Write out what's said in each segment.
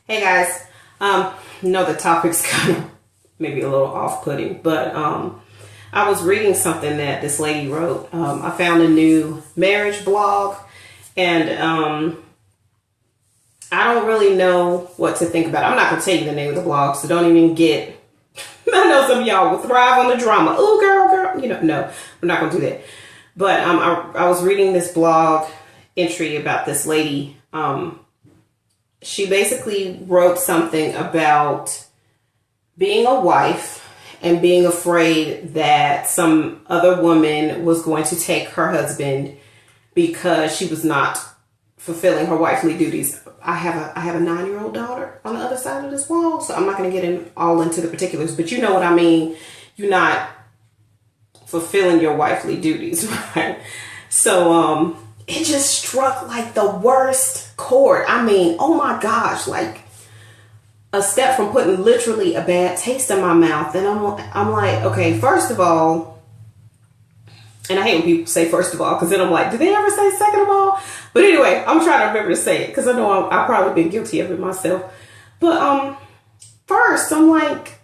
Hey guys, know the topic's kind of maybe a little off-putting, but I was reading something that this lady wrote. I found a new marriage blog, and I don't really know what to think about it. I'm not going to tell you the name of the blog, so don't even get... I know some of y'all will thrive on the drama. Oh, girl, no, we're not going to do that. But I was reading this blog entry about this lady. She basically wrote something about being a wife and being afraid that some other woman was going to take her husband because she was not fulfilling her wifely duties. I have a 9-year-old daughter on the other side of this wall, so I'm not going to get all into the particulars, but you know what I mean. You're not fulfilling your wifely duties, right? So it just struck like the worst chord. I mean, oh my gosh, like a step from putting literally a bad taste in my mouth. And I'm like, okay, first of all, and I hate when people say first of all, because then I'm like, do they ever say second of all? But anyway, I'm trying to remember to say it because I know I've probably been guilty of it myself. But first, I'm like,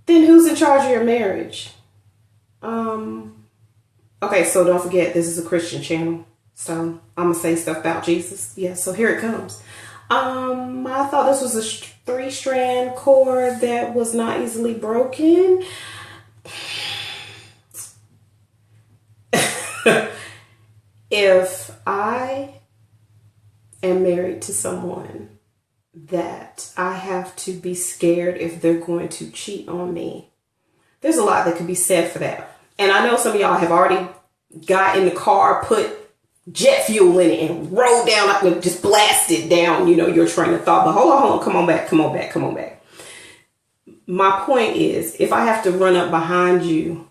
then who's in charge of your marriage? Okay, so don't forget, this is a Christian channel, so I'm gonna say stuff about Jesus. Yeah, so here it comes. I thought this was a 3-strand cord that was not easily broken. If I am married to someone that I have to be scared if they're going to cheat on me, there's a lot that could be said for that. And I know some of y'all have already got in the car, put jet fuel in it and rolled down, just blasted down, your train of thought. But hold on, come on back. My point is, if I have to run up behind you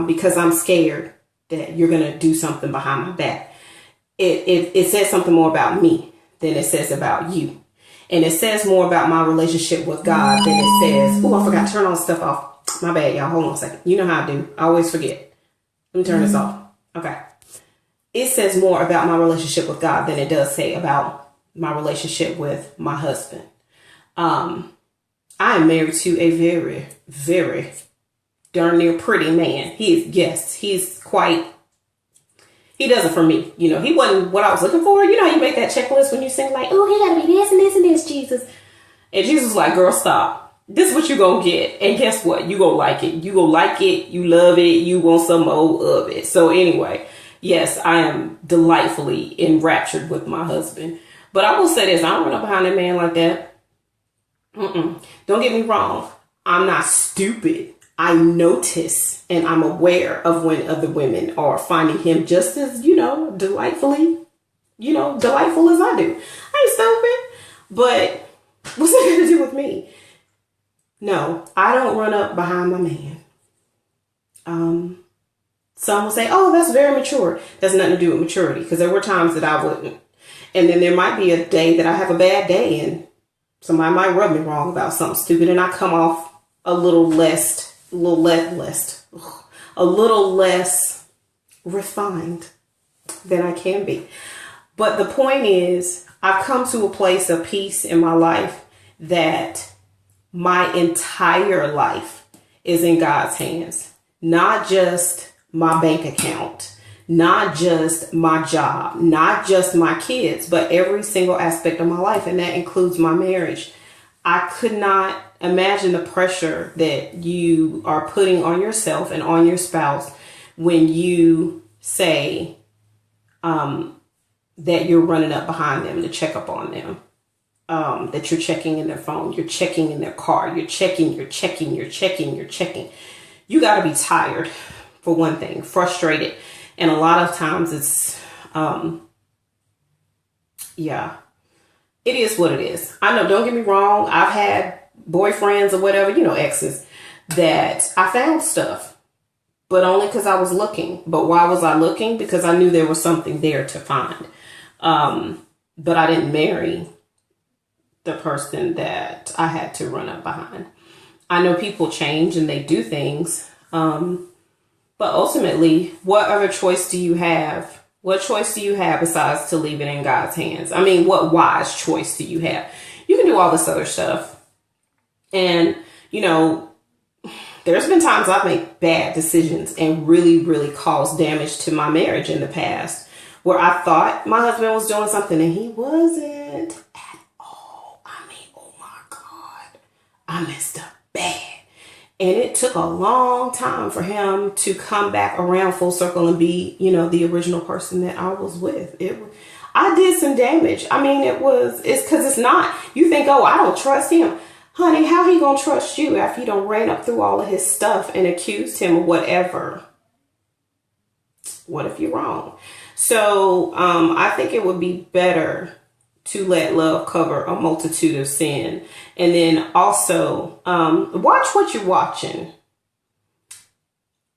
because I'm scared that you're going to do something behind my back, it says something more about me than it says about you. And it says more about my relationship with God than it says, oh, I forgot to turn all the stuff off. My bad, y'all. Hold on a second. You know how I do. I always forget. Let me turn this off. Okay. It says more about my relationship with God than it does say about my relationship with my husband. I am married to a very, very darn near pretty man. He does it for me. He wasn't what I was looking for. You know how you make that checklist when you sing like, oh, he gotta be this and this and this, Jesus. And Jesus was like, girl, stop. This is what you gonna get. And guess what? You gonna like it. You gonna like it. You love it. You want some more of it. So anyway, yes, I am delightfully enraptured with my husband. But I will say this. I don't run up behind a man like that. Don't get me wrong. I'm not stupid. I notice and I'm aware of when other women are finding him just as, delightful as I do. I ain't stupid. But what's that got to do with me? No, I don't run up behind my man. Some will say, oh, that's very mature. That's nothing to do with maturity, because there were times that I wouldn't. And then there might be a day that I have a bad day and somebody might rub me wrong about something stupid and I come off a little less refined than I can be. But the point is, I've come to a place of peace in my life that my entire life is in God's hands. Not just my bank account, not just my job, not just my kids, but every single aspect of my life. And that includes my marriage. I could not imagine the pressure that you are putting on yourself and on your spouse when you say that you're running up behind them to check up on them. That you're checking in their phone, you're checking in their car, you're checking. You got to be tired, for one thing, frustrated. And a lot of times it's, it is what it is. I know, don't get me wrong. I've had boyfriends or whatever, exes, that I found stuff, but only because I was looking. But why was I looking? Because I knew there was something there to find. But I didn't marry the person that I had to run up behind. I know people change and they do things. But ultimately, what other choice do you have What choice do you have besides to leave it in God's hands? I mean, what wise choice do you have? You can do all this other stuff. And, you know, there's been times I've made bad decisions and really, really caused damage to my marriage in the past, where I thought my husband was doing something and he wasn't at all. I mean, oh my God, I messed up bad. And it took a long time for him to come back around full circle and be, you know, the original person that I was with. I did some damage. I mean, it's because it's not, you think, oh, I don't trust him. Honey, how he gonna trust you after you done ran up through all of his stuff and accused him of whatever? What if you're wrong? So I think it would be better to let love cover a multitude of sin. And then also watch what you're watching.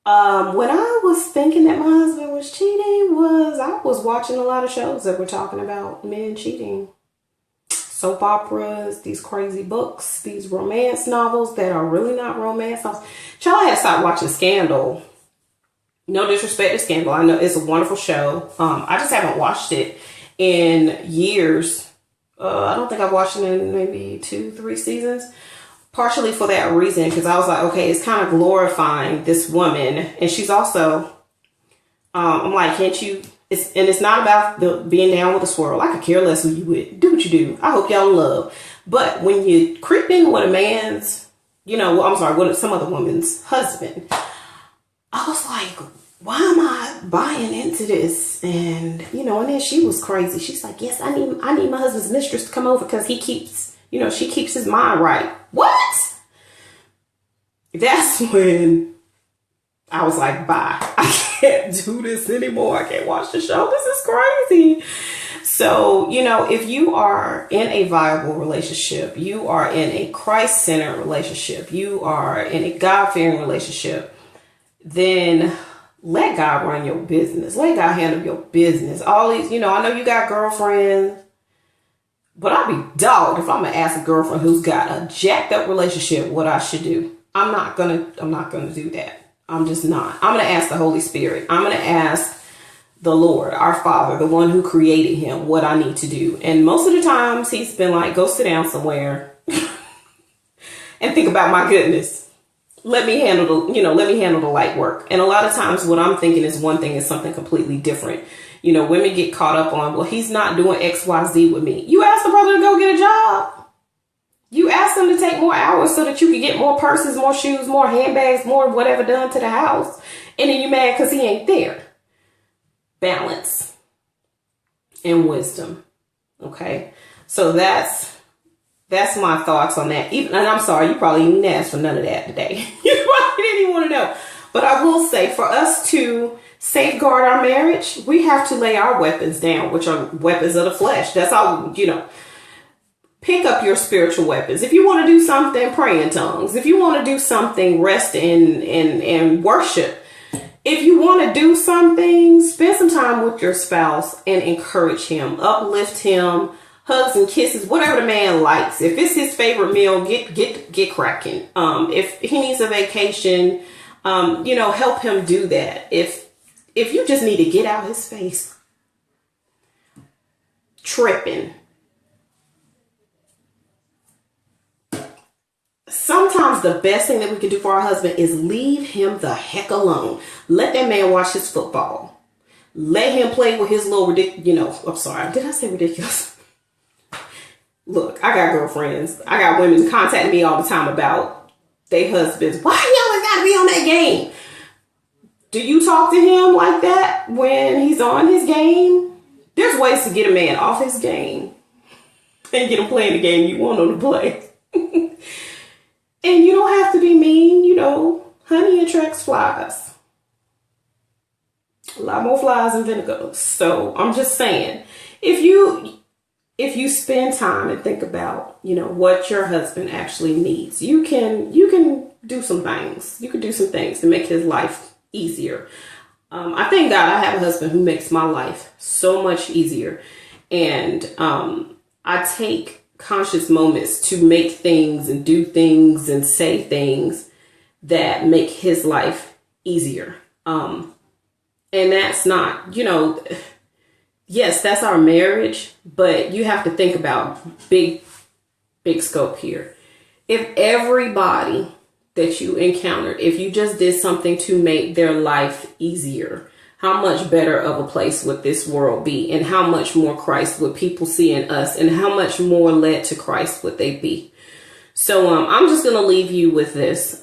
When I was thinking that my husband was cheating, I was watching a lot of shows that were talking about men cheating. Soap operas, these crazy books, these romance novels that are really not romance novels. Child, I had to stop watching Scandal. No disrespect to Scandal. I know it's a wonderful show. I just haven't watched it in years. I don't think I've watched it in maybe 2-3 seasons. Partially for that reason, because I was like, okay, it's kind of glorifying this woman. And she's also, I'm like, can't you, it's not about being down with a swirl. I could care less who you with. Do what you do. I hope y'all in love. But when you creep in with a man's, you know, well, I'm sorry, with some other woman's husband, I was like, why am I buying into this? And, you know, and then she was crazy. She's like, yes, I need my husband's mistress to come over because he keeps, you know, she keeps his mind right. What? That's when I was like, bye. I can't do this anymore. I can't watch the show. This is crazy. So, you know, if you are in a viable relationship, you are in a Christ-centered relationship, you are in a God-fearing relationship, then let God run your business. Let God handle your business. All these, you know, I know you got girlfriends, but I'd be dogged if I'm gonna ask a girlfriend who's got a jacked up relationship what I should do. I'm not gonna do that. I'm just not. I'm gonna ask the Holy Spirit. I'm gonna ask the Lord, our Father, the one who created him, what I need to do. And most of the times he's been like, go sit down somewhere and think about my goodness. Let me handle the light work. And a lot of times what I'm thinking is one thing is something completely different. You know, women get caught up on, well, he's not doing X, Y, Z with me. You asked the brother to go get a job. You asked him to take more hours so that you could get more purses, more shoes, more handbags, more whatever done to the house. And then you mad because he ain't there. Balance and wisdom. Okay. So that's my thoughts on that. And I'm sorry, you probably didn't ask for none of that today. You probably didn't even want to know. But I will say, for us to safeguard our marriage, we have to lay our weapons down, which are weapons of the flesh. That's all, you know. Pick up your spiritual weapons. If you want to do something, pray in tongues. If you want to do something, rest in worship. If you want to do something, spend some time with your spouse and encourage him, uplift him, hugs and kisses, whatever the man likes. If it's his favorite meal, get cracking. If he needs a vacation, you know, help him do that. If you just need to get out his face, tripping. Sometimes the best thing that we can do for our husband is leave him the heck alone. Let that man watch his football. Let him play with his little ridiculous, you know, I'm sorry. Did I say ridiculous? Look, I got girlfriends. I got women contacting me all the time about their husbands. Why you always gotta be on that game? Do you talk to him like that when he's on his game? There's ways to get a man off his game and get him playing the game you want him to play. And you don't have to be mean, you know, honey attracts flies. A lot more flies than vinegar. So I'm just saying, if you spend time and think about, you know, what your husband actually needs, you can do some things. You can do some things to make his life easier. I thank God I have a husband who makes my life so much easier. And I take conscious moments to make things and do things and say things that make his life easier. And that's not, you know, yes, that's our marriage, but you have to think about big scope here. If everybody that you encountered, if you just did something to make their life easier, how much better of a place would this world be? And how much more Christ would people see in us? And how much more led to Christ would they be? So I'm just going to leave you with this.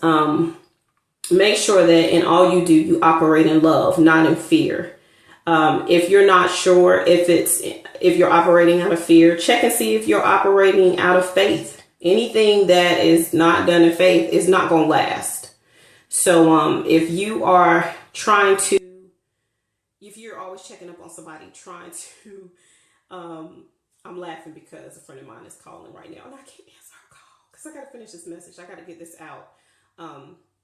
Make sure that in all you do, you operate in love, not in fear. If you're not sure if you're operating out of fear, check and see if you're operating out of faith. Anything that is not done in faith is not going to last. So if you are if you're always checking up on somebody, trying to, I'm laughing because a friend of mine is calling right now and I can't answer her call because I got to finish this message. I got to get this out.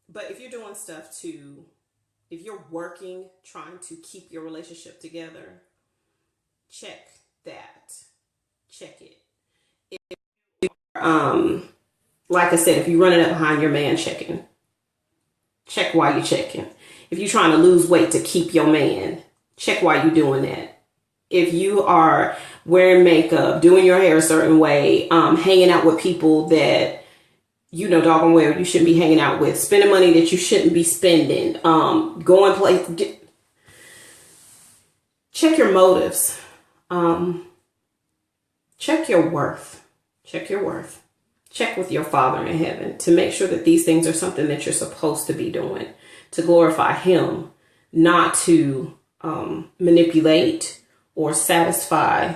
But if you're doing stuff if you're working, trying to keep your relationship together, check that. Check it. Like I said, if you're running up behind your man, check why you're checking. If you're trying to lose weight to keep your man, check why you're doing that. If you are wearing makeup, doing your hair a certain way, hanging out with people that you know doggone well you shouldn't be hanging out with, spending money that you shouldn't be spending, check your motives, check your worth. Check your worth. Check with your Father in heaven to make sure that these things are something that you're supposed to be doing to glorify Him, not to manipulate or satisfy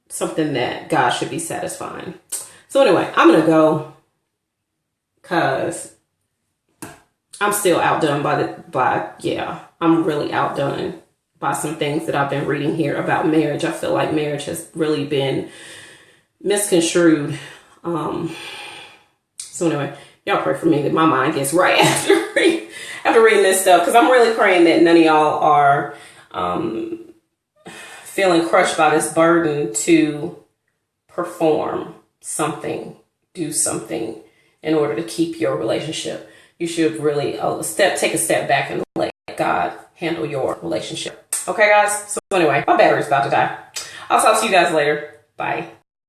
something that God should be satisfying. So anyway, I'm going to go because I'm still outdone I'm really outdone by some things that I've been reading here about marriage. I feel like marriage has really been misconstrued. So anyway, y'all pray for me that my mind gets right after reading this stuff, because I'm really praying that none of y'all are feeling crushed by this burden to perform something, do something in order to keep your relationship. You should really take a step back and let God handle your relationship. Okay, guys? So anyway, my battery's about to die. I'll talk to you guys later. Bye.